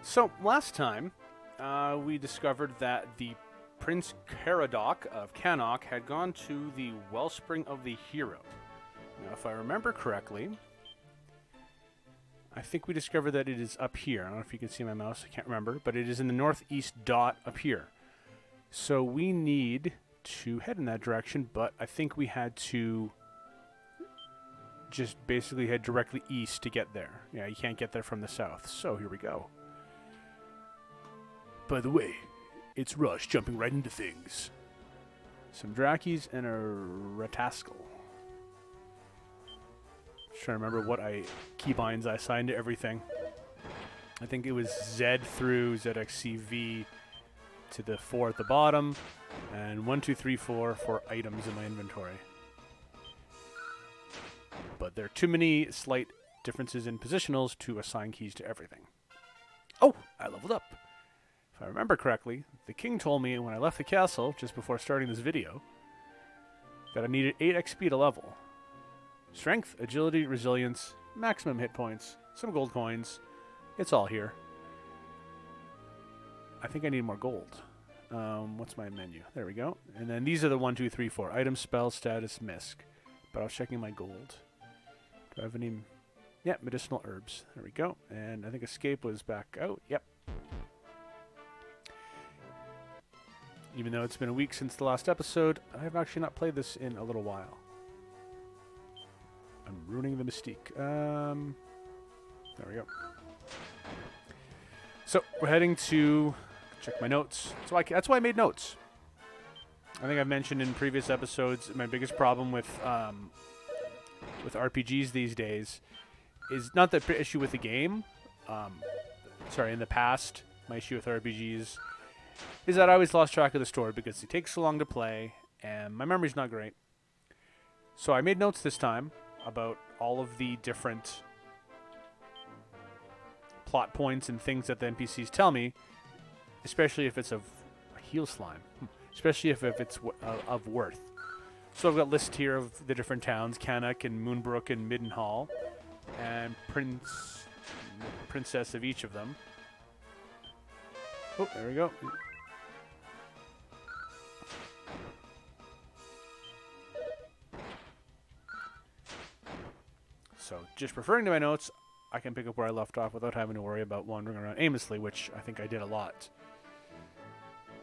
So, last time, we discovered that the Prince Caradoc of Caradoc had gone to the Wellspring of the Hero. Now, if I remember correctly, I think we discovered that it is up here. I don't know if you can see my mouse, I can't remember, but it is in the northeast dot up here. So we need to head in that direction, but I think we had to just basically head directly east to get there. Yeah, you can't get there from the south, so here we go. By the way, it's Rush jumping right into things. Some Drakis and a Ratascal. Just trying to remember what keybinds I assigned to everything. I think it was Z through ZXCV to the 4 at the bottom, and 1, 2, 3, 4 for items in my inventory. But there are too many slight differences in positionals to assign keys to everything. Oh, I leveled up. If I remember correctly, the king told me when I left the castle, just before starting this video, that I needed 8 XP to level. Strength, agility, resilience, maximum hit points, some gold coins. It's all here. I think I need more gold. What's my menu? There we go. And then these are the 1, 2, 3, 4. Item, spell, status, misc. But I was checking my gold. Do I have any... Yeah, medicinal herbs. There we go. And I think escape was back out. Yep. Even though it's been a week since the last episode, I have actually not played this in a little while. I'm ruining the mystique. There we go. So, we're heading to... Check my notes. That's why I made notes. I think I've mentioned in previous episodes, my biggest problem with RPGs these days is not the issue with the game. Sorry, in the past, my issue with RPGs is that I always lost track of the story because it takes so long to play, and my memory's not great. So I made notes this time about all of the different plot points and things that the NPCs tell me, especially if it's of heal slime, especially if it's of worth. So I've got lists here of the different towns, Caradoc and Moonbrook and Middenhall, and princess of each of them. Oh, there we go. So, just referring to my notes, I can pick up where I left off without having to worry about wandering around aimlessly, which I think I did a lot.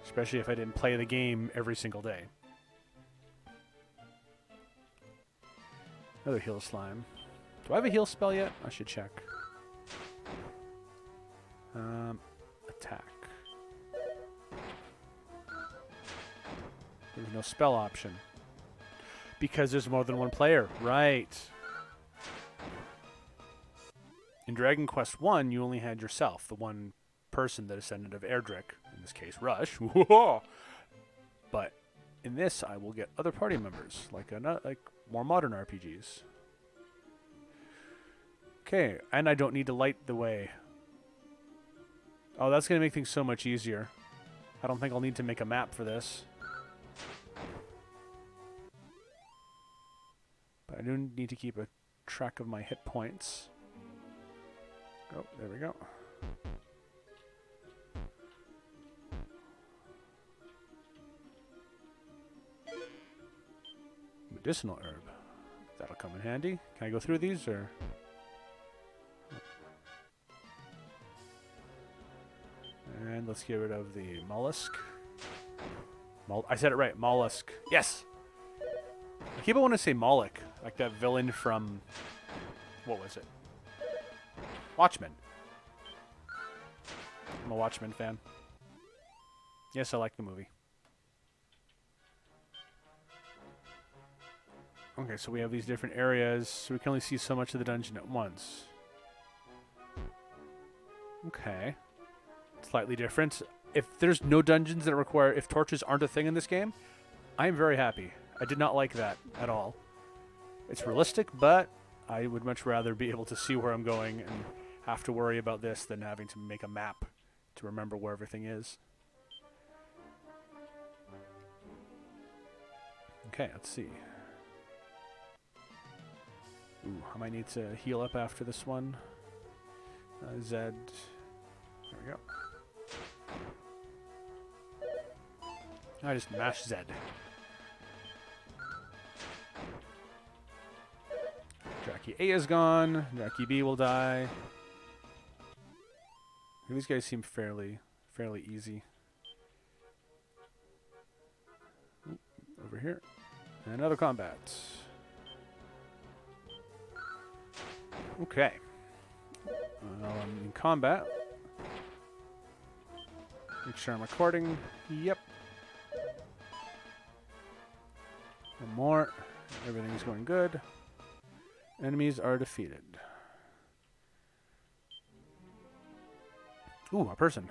Especially if I didn't play the game every single day. Another heal slime. Do I have a heal spell yet? I should check. Attack. There's no spell option. Because there's more than one player. Right. In Dragon Quest 1, you only had yourself, the one person, the descendant of Erdrick, in this case, Rush. But in this, I will get other party members, like more modern RPGs. Okay, and I don't need to light the way. Oh, that's going to make things so much easier. I don't think I'll need to make a map for this. But I do need to keep a track of my hit points. Oh, there we go. Medicinal herb. That'll come in handy. Can I go through these, or...? And let's get rid of the mollusk. I said it right. Mollusk. Yes! I keep on wanting to say Moloch, like that villain from... What was it? Watchmen. I'm a Watchmen fan. Yes, I like the movie. Okay, so we have these different areas, so we can only see so much of the dungeon at once. Okay. Slightly different. If there's no dungeons that require... If torches aren't a thing in this game, I'm very happy. I did not like that at all. It's realistic, but I would much rather be able to see where I'm going and have to worry about this than having to make a map to remember where everything is. Okay, let's see. Ooh, I might need to heal up after this one. Z. There we go. I just mashed Z. Jackie A is gone. Jackie B will die. These guys seem fairly easy. Ooh, over here. Another combat. Okay. I'm in combat. Make sure I'm recording. Yep. One more. Everything's going good. Enemies are defeated. Ooh, a person.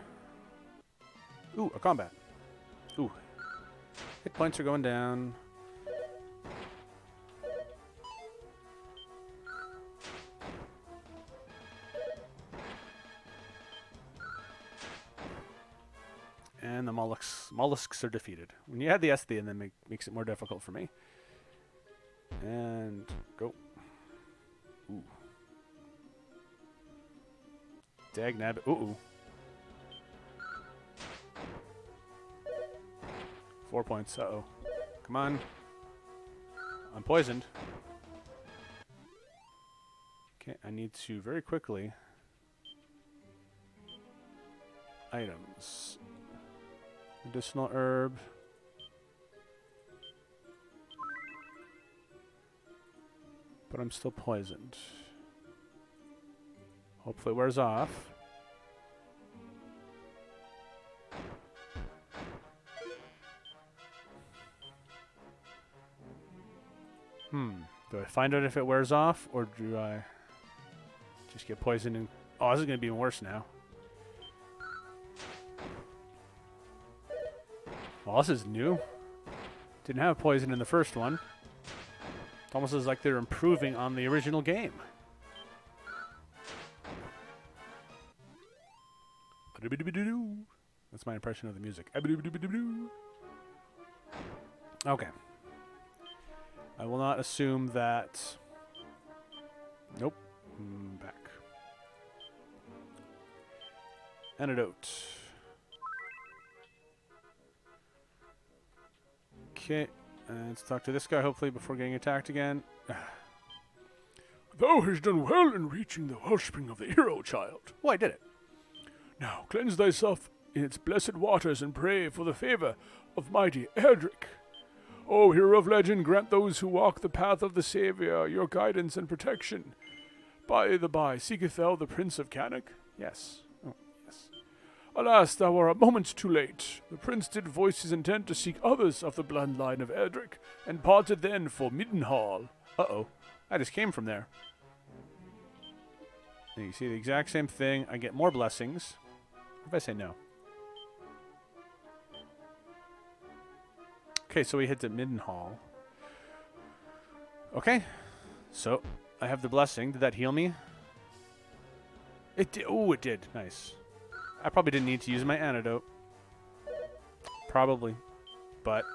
Ooh, a combat. Ooh. Hit points are going down. And the mollusks are defeated. When you add the S at the end, then makes it more difficult for me. And go. Ooh. Dag nabbit. Ooh. 4 points. Uh-oh. Come on. I'm poisoned. Okay, I need to very quickly. Items. Medicinal herb. But I'm still poisoned. Hopefully it wears off. Do I find out if it wears off, or do I just get poisoned and... Oh, this is going to be even worse now. Well, this is new. Didn't have poison in the first one. It's almost as like they're improving on the original game. That's my impression of the music. Okay. I will not assume that... Nope. Back. Antidote. Okay. Let's talk to this guy, hopefully, before getting attacked again. Thou hast done well in reaching the wellspring of the hero, child. Oh, I did it. Now cleanse thyself in its blessed waters and pray for the favor of mighty Edric. O hero of legend, grant those who walk the path of the Saviour your guidance and protection. By the by, seeketh thou the Prince of Caradoc? Yes. Oh, yes. Alas, thou art a moment too late. The prince did voice his intent to seek others of the bloodline of Edric, and parted then for Middenhall. Uh-oh. I just came from there. And you see the exact same thing. I get more blessings. What if I say no? Okay, so we hit the Middenhall. Okay. So, I have the blessing. Did that heal me? It did. Oh, it did. Nice. I probably didn't need to use my antidote. Probably. But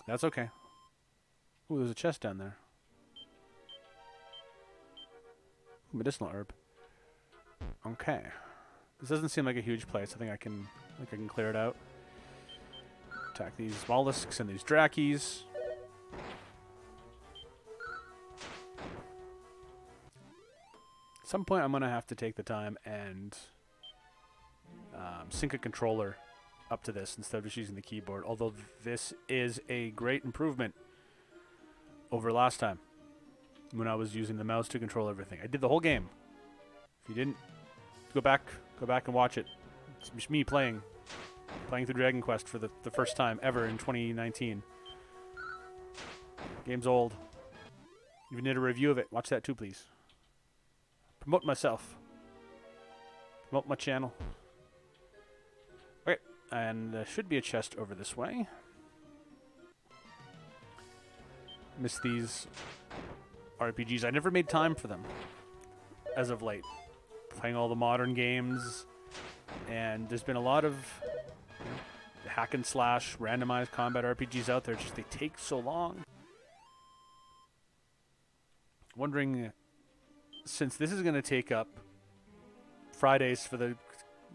that's okay. Ooh, there's a chest down there. Ooh, medicinal herb. Okay. This doesn't seem like a huge place. I think I can clear it out. Attack these mollusks and these drakies. At some point, I'm going to have to take the time and sync a controller up to this instead of just using the keyboard. Although this is a great improvement over last time when I was using the mouse to control everything. I did the whole game. If you didn't, go back and watch it. It's just me playing through Dragon Quest for the first time ever in 2019. Game's old. Even did a review of it. Watch that too, please. Promote myself. Promote my channel. Okay, and there should be a chest over this way. Miss these RPGs. I never made time for them as of late. Playing all the modern games, and there's been a lot of hack and slash randomized combat RPGs out there. Just they take so long. Wondering, since this is going to take up Fridays for the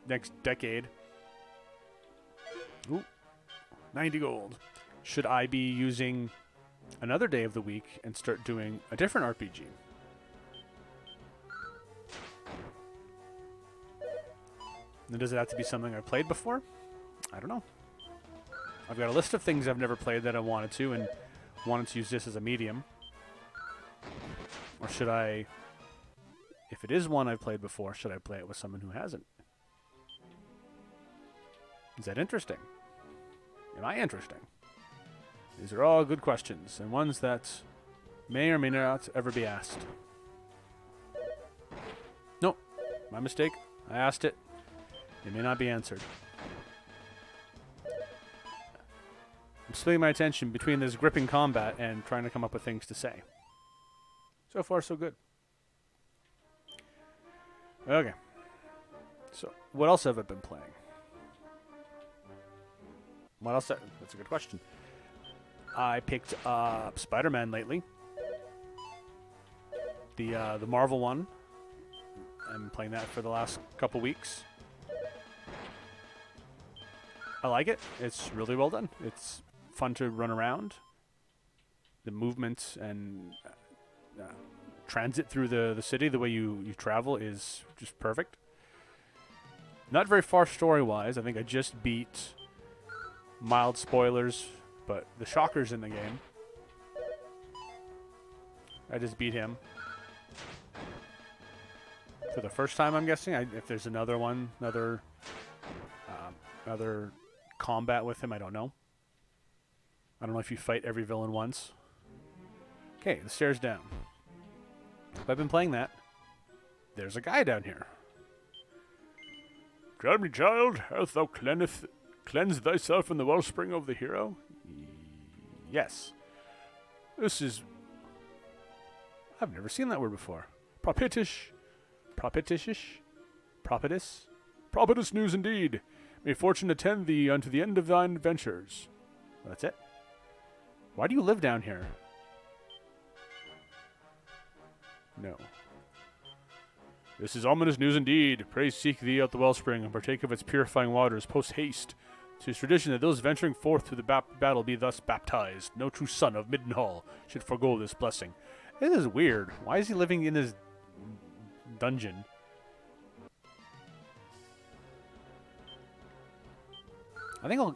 next decade. Ooh, 90 gold. Should I be using another day of the week and start doing a different RPG? And does it have to be something I've played before? I don't know. I've got a list of things I've never played that I wanted to, and wanted to use this as a medium. Or should I, if it is one I've played before, should I play it with someone who hasn't? Is that interesting? Am I interesting? These are all good questions, and ones that may or may not ever be asked. Nope, my mistake. I asked it. It may not be answered. I'm splitting my attention between this gripping combat and trying to come up with things to say. So far, so good. Okay. So, what else have I been playing? What else? That's a good question. I picked up Spider-Man lately. The Marvel one. I'm playing that for the last couple weeks. I like it. It's really well done. It's fun to run around. The movement and transit through the city, the way you travel is just perfect. Not very far story-wise. I think I just beat, mild spoilers, but the Shocker's in the game. I just beat him. For the first time, I'm guessing. If there's another one, another combat with him, I don't know. I don't know if you fight every villain once. Okay, the stairs down. I've been playing that. There's a guy down here. Tell me, child, hast thou cleansed thyself in the wellspring of the hero? Yes. This is I've never seen that word before. propitious. Propitious? Propitious news indeed. May fortune attend thee unto the end of thine adventures. That's it. Why do you live down here? No. This is ominous news indeed. Pray seek thee out the wellspring and partake of its purifying waters post haste. 'Tis tradition that those venturing forth to the battle be thus baptized. No true son of Middenhall should forego this blessing. It is weird. Why is he living in this dungeon? I think I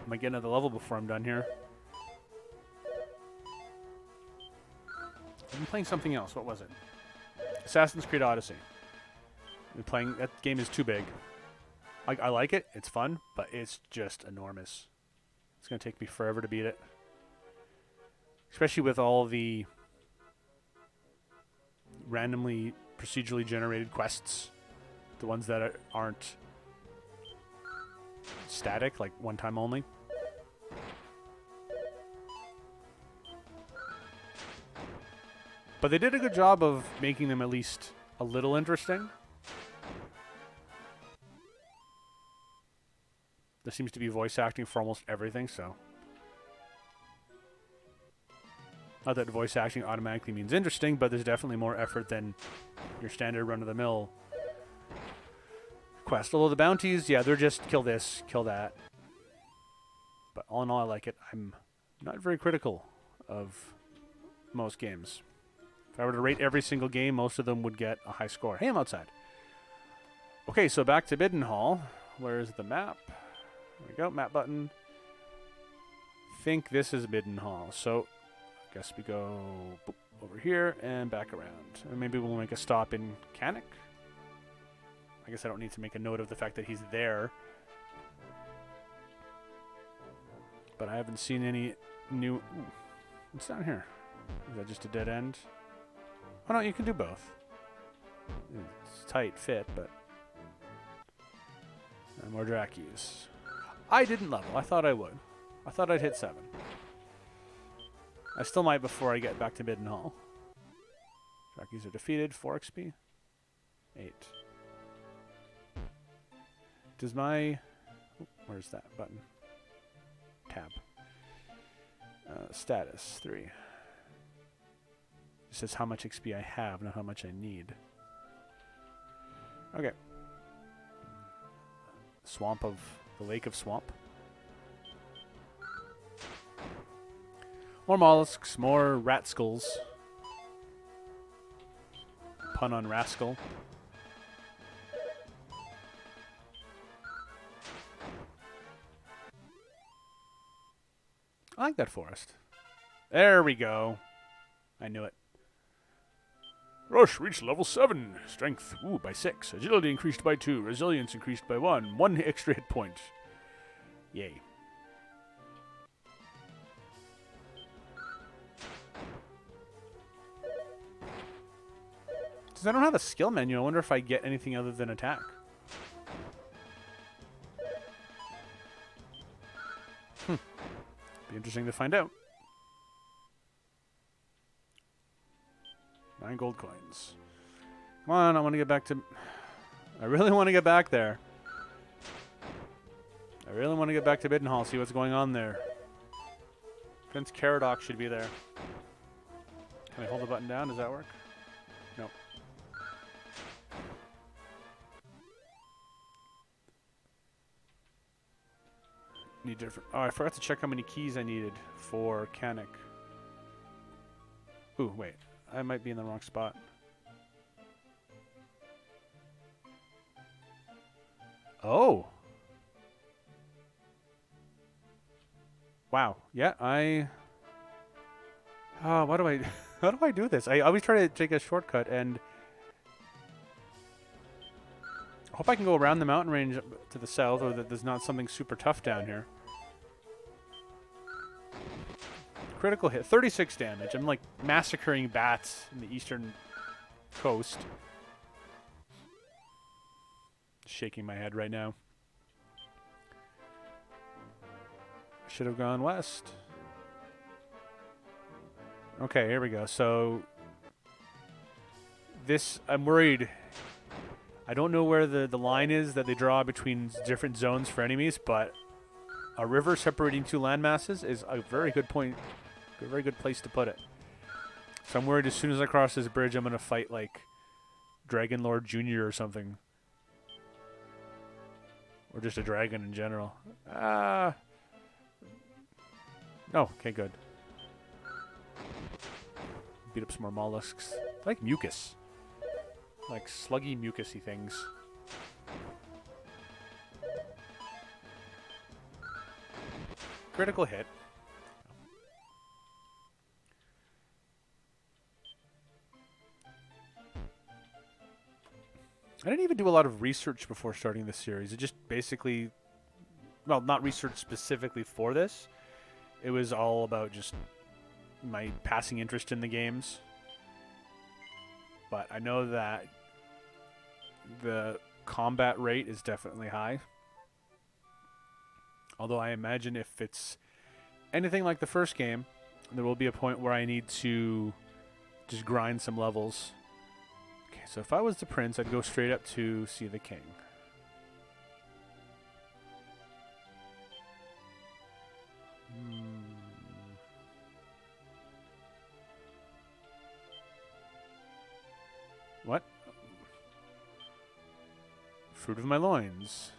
might get another level before I'm done here. I've been playing something else. What was it? Assassin's Creed Odyssey. That game is too big. I like it. It's fun, but it's just enormous. It's going to take me forever to beat it. Especially with all the randomly, procedurally generated quests. The ones that aren't static, like one time only. But they did a good job of making them at least a little interesting. There seems to be voice acting for almost everything, so. Not that voice acting automatically means interesting, but there's definitely more effort than your standard run-of-the-mill quest. Although the bounties, yeah, they're just kill this, kill that. But all in all, I like it. I'm not very critical of most games. If I were to rate every single game, most of them would get a high score. Hey, I'm outside. Okay, so back to Middenhall. Where's the map? There we go, map button. Think this is Middenhall. So, I guess we go boop, over here and back around. And maybe we'll make a stop in Caradoc. I guess I don't need to make a note of the fact that he's there. But I haven't seen any new... Ooh, what's down here? Is that just a dead end? Oh no, you can do both. It's tight fit, but... more Drackies. I didn't level. I thought I would. I thought I'd hit 7. I still might before I get back to Middenhall. Drackies are defeated. 4 XP. 8. Does my... where's that button? Tab. Status 3. says how much XP I have, not how much I need. Okay. Swamp of the Lake of Swamp. More mollusks, more rat skulls. Pun on rascal. I like that forest. There we go. I knew it. Rush reached level 7. Strength, ooh, by 6. Agility increased by 2. Resilience increased by 1. 1 extra hit point. Yay. Since I don't have a skill menu, I wonder if I get anything other than attack. Be interesting to find out. 9 gold coins. Come on, I want to get back to... I really want to get back there. I really want to get back to Biddenhall, see what's going on there. Prince Caradoc should be there. Can I hold the button down? Does that work? No. Need different... Oh, I forgot to check how many keys I needed for Canic. Ooh, wait. I might be in the wrong spot. Oh. Wow. Yeah, I... Oh, what do I... How do I do this? I always try to take a shortcut, and... I hope I can go around the mountain range to the south, or that there's not something super tough down here. Critical hit. 36 damage. I'm like massacring bats in the eastern coast. Shaking my head right now. Should have gone west. Okay, here we go. So this, I'm worried. I don't know where the line is that they draw between different zones for enemies, but a river separating two landmasses is a very good point. A very good place to put it. So I'm worried as soon as I cross this bridge, I'm going to fight like Dragon Lord Jr. or something. Or just a dragon in general. Oh, okay, good. Beat up some more mollusks. I like mucus. Like sluggy, mucusy things. Critical hit. I didn't even do a lot of research before starting this series. It just basically, well, not research specifically for this. It was all about just my passing interest in the games. But I know that the combat rate is definitely high. Although I imagine if it's anything like the first game, there will be a point where I need to just grind some levels. Okay, so if I was the prince, I'd go straight up to see the king. What? Fruit of my loins.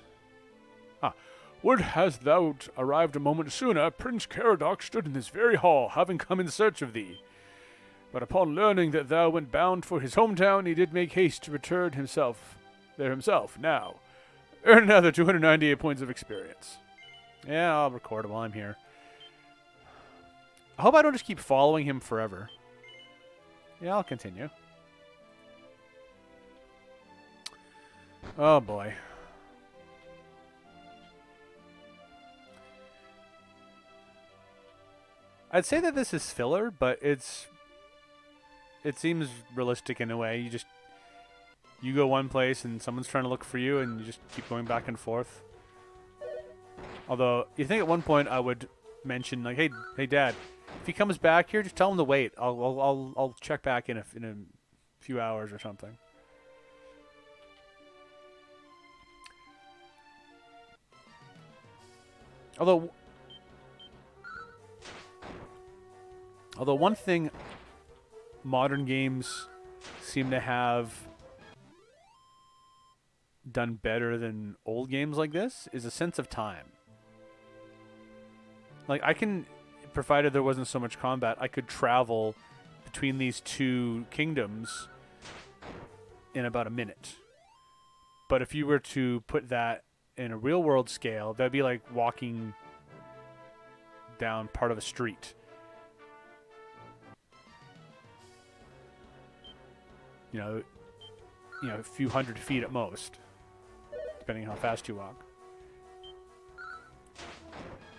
Would hast thou arrived a moment sooner, Prince Caradoc stood in this very hall, having come in search of thee. But upon learning that thou went bound for his hometown, he did make haste to return there himself. Now, earn another 298 points of experience. Yeah, I'll record it while I'm here. I hope I don't just keep following him forever. Yeah, I'll continue. Oh boy. I'd say that this is filler, but it seems realistic in a way. You go one place and someone's trying to look for you, and you just keep going back and forth. Although you think at one point I would mention like, hey, Dad, if he comes back here, just tell him to wait. I'll check back in a few hours or something. Although one thing modern games seem to have done better than old games like this is a sense of time. Like, I can, provided there wasn't so much combat, I could travel between these two kingdoms in about a minute. But if you were to put that in a real world scale, that'd be like walking down part of a street. You know, a few hundred feet at most, depending on how fast you walk.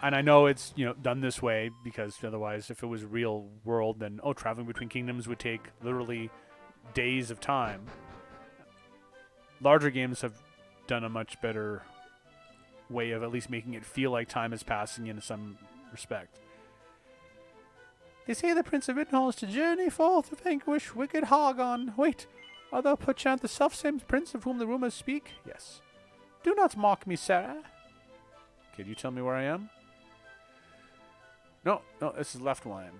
And I know it's, done this way because otherwise, if it was real world, then, traveling between kingdoms would take literally days of time. Larger games have done a much better way of at least making it feel like time is passing in some respect. They say the Prince of Middenhall is to journey forth to vanquish wicked Hargon. Wait, art thou perchance the selfsame prince of whom the rumors speak? Yes. Do not mock me, Sarah. Could you tell me where I am? No, this is Left Wine.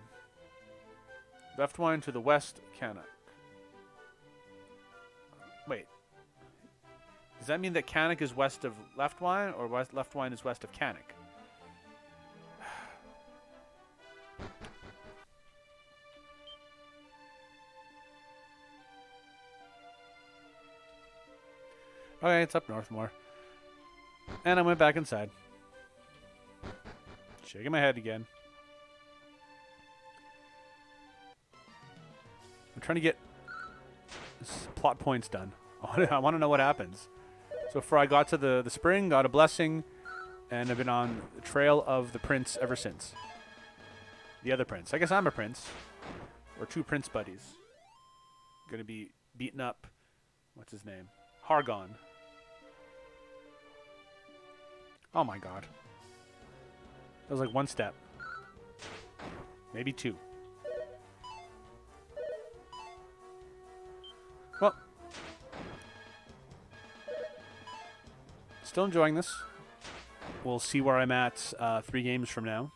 Left Wine to the west, Caradoc. Wait. Does that mean that Caradoc is west of Left Wine, or Left Wine is west of Caradoc? Okay, it's up north more. And I went back inside. Shaking my head again. I'm trying to get plot points done. I want to know what happens. So far I got to the spring, got a blessing, and I've been on the trail of the prince ever since. The other prince. I guess I'm a prince. We're two prince buddies. Gonna be beaten up. What's his name? Hargon. Oh my god. That was like one step. Maybe two. Well. Still enjoying this. We'll see where I'm at 3 games from now.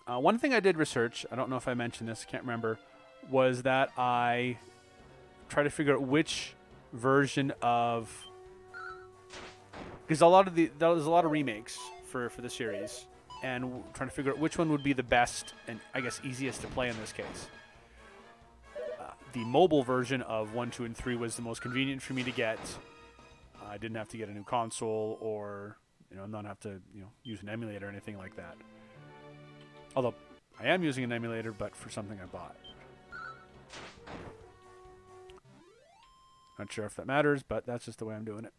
One thing I did research, I don't know if I mentioned this, I can't remember, was that I tried to figure out which version of... Because there's a lot of remakes for the series, and trying to figure out which one would be the best and, I guess, easiest to play in this case. The mobile version of 1, 2, and 3 was the most convenient for me to get. I didn't have to get a new console or, not have to, use an emulator or anything like that. Although, I am using an emulator, but for something I bought. Not sure if that matters, but that's just the way I'm doing it.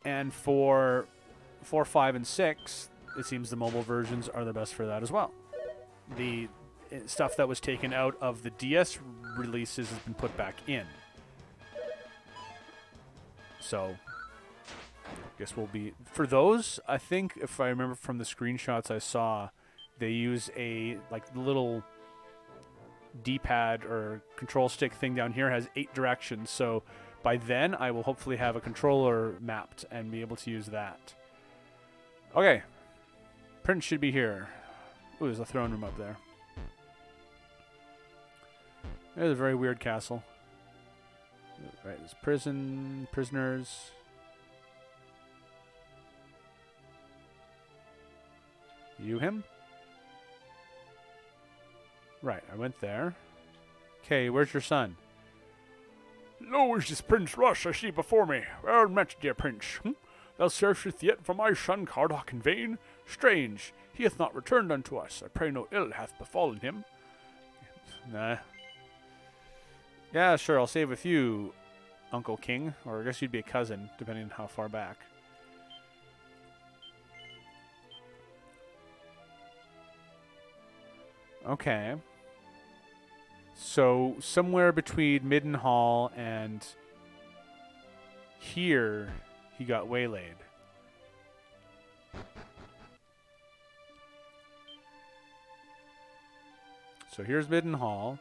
And for 4, 5, and 6, it seems the mobile versions are the best for that as well. The stuff that was taken out of the DS releases has been put back in. So, I guess we'll be... For those, I think, if I remember from the screenshots I saw, they use a, little D-pad or control stick thing down here has 8 directions, so... By then, I will hopefully have a controller mapped and be able to use that. Okay. Prince should be here. Ooh, there's a throne room up there. There's a very weird castle. Right, there's prisoners. You him? Right, I went there. Okay, where's your son? Lo, is this Prince Rush I see before me. Well met, dear Prince. Thou searchest yet for my son Caradoc in vain? Strange, he hath not returned unto us. I pray no ill hath befallen him. Nah. Yeah, sure, I'll save with you, Uncle King. Or I guess you'd be a cousin, depending on how far back. Okay. So, somewhere between Middenhall and here, he got waylaid. So here's Middenhall.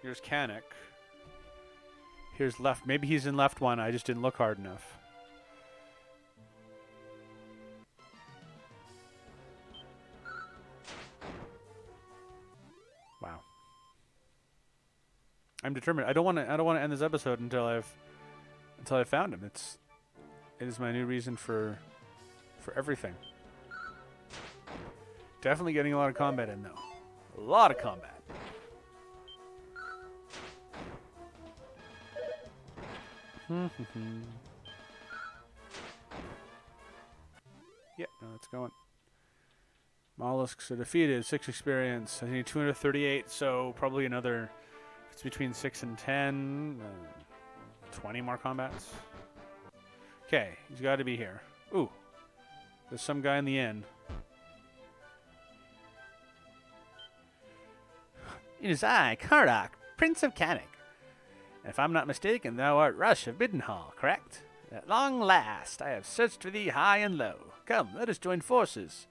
Here's Caradoc. Here's left. Maybe he's in Left One. I just didn't look hard enough. I'm determined. I don't want to end this episode until I've found him. It is my new reason for everything. Definitely getting a lot of combat in though. A lot of combat. Yep, no, it's going. Mollusks are defeated. 6 experience. I need 238, so probably another. It's between 6 and 10. 20 more combats. Okay, he's got to be here. Ooh, there's some guy in the inn. It is I, Caradoc, Prince of Caradoc. If I'm not mistaken, thou art Rush of Biddenhall, correct? At long last, I have searched for thee high and low. Come, let us join forces.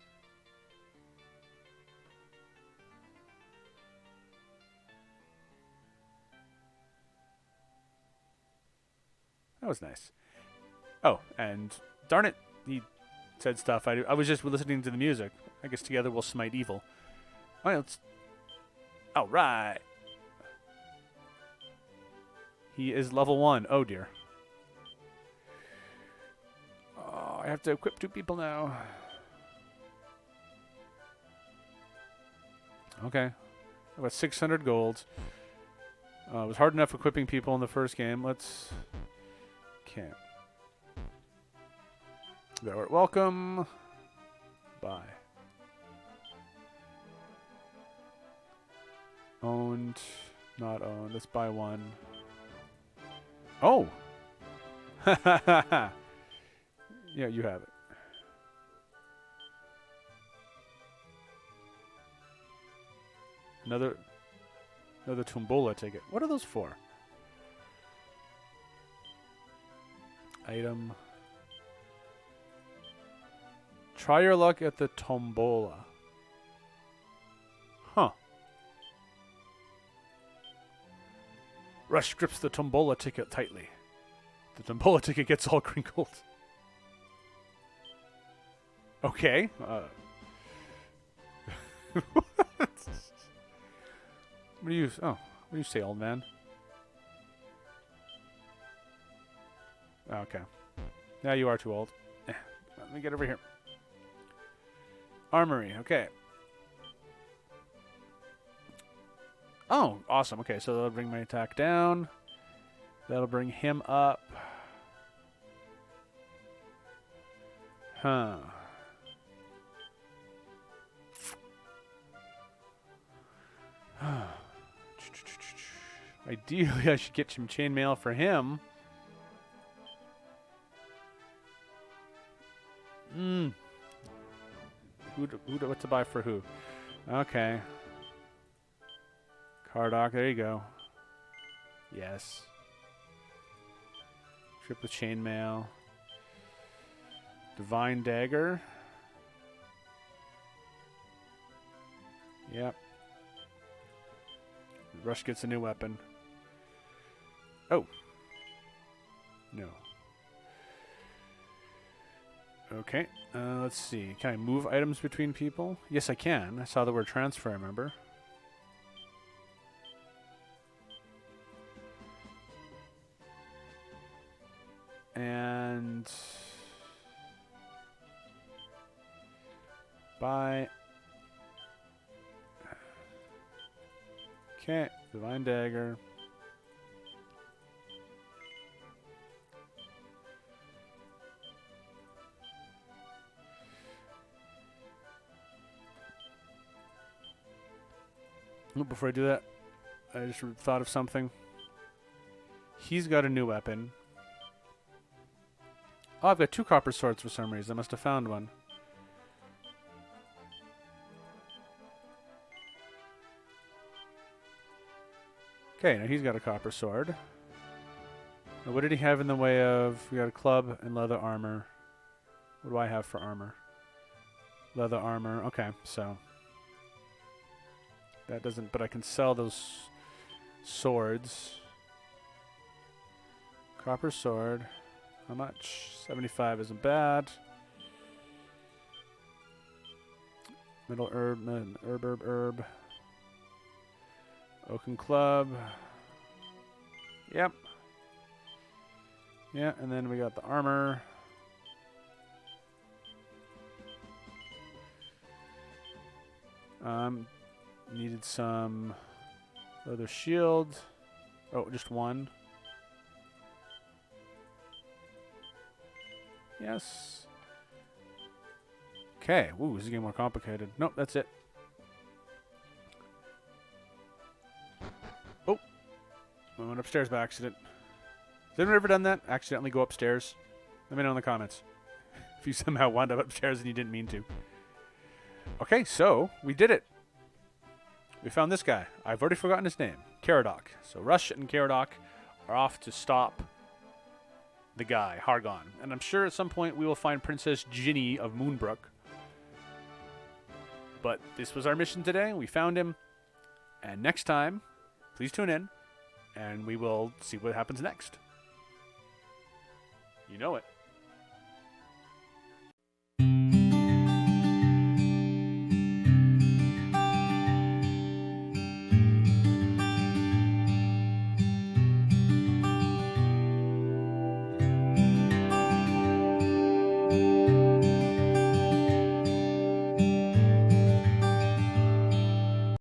That was nice. Oh, and darn it, he said stuff. I was just listening to the music. I guess together we'll smite evil. All right, let's... All right. He is level 1. Oh, dear. Oh, I have to equip 2 people now. Okay. I've got 600 gold. It was hard enough equipping people in the first game. Let's... Can't. Thou art welcome. Bye. Owned. Not owned. Let's buy 1. Oh! Yeah, you have it. Another tombola ticket. What are those for? Item. Try your luck at the tombola. Huh. Rush grips the tombola ticket tightly. The tombola ticket gets all crinkled. Okay. What do you... Oh, what do you say, old man? Okay. Now you are too old. Let me get over here. Armory. Okay. Oh, awesome. Okay, so that'll bring my attack down. That'll bring him up. Huh. Ideally, I should get some chainmail for him. What to buy for who? Okay. Caradoc, there you go. Yes. Trip with chainmail. Divine dagger. Yep. Rush gets a new weapon. Oh. No. Okay. Let's see. Can I move items between people? Yes, I can. I saw the word transfer, I remember. And... buy... Okay. Divine dagger. Before I do that, I just thought of something. He's got a new weapon. Oh, I've got 2 copper swords for some reason. I must have found one. Okay, now he's got a copper sword. Now what did he have in the way of... We got a club and leather armor. What do I have for armor? Leather armor. Okay, so... That doesn't... But I can sell those swords. Copper sword. How much? 75 isn't bad. Middle herb. Herb. Oaken club. Yep. Yeah, and then we got the armor. Needed some leather shield. Oh, just one. Yes. Okay. Ooh, this is getting more complicated. Nope, that's it. Oh. I went upstairs by accident. Has anyone ever done that? Accidentally go upstairs? Let me know in the comments. If you somehow wound up upstairs and you didn't mean to. Okay, so we did it. We found this guy. I've already forgotten his name. Caradoc. So Rush and Caradoc are off to stop the guy, Hargon. And I'm sure at some point we will find Princess Ginny of Moonbrook. But this was our mission today. We found him. And next time, please tune in, and we will see what happens next. You know it.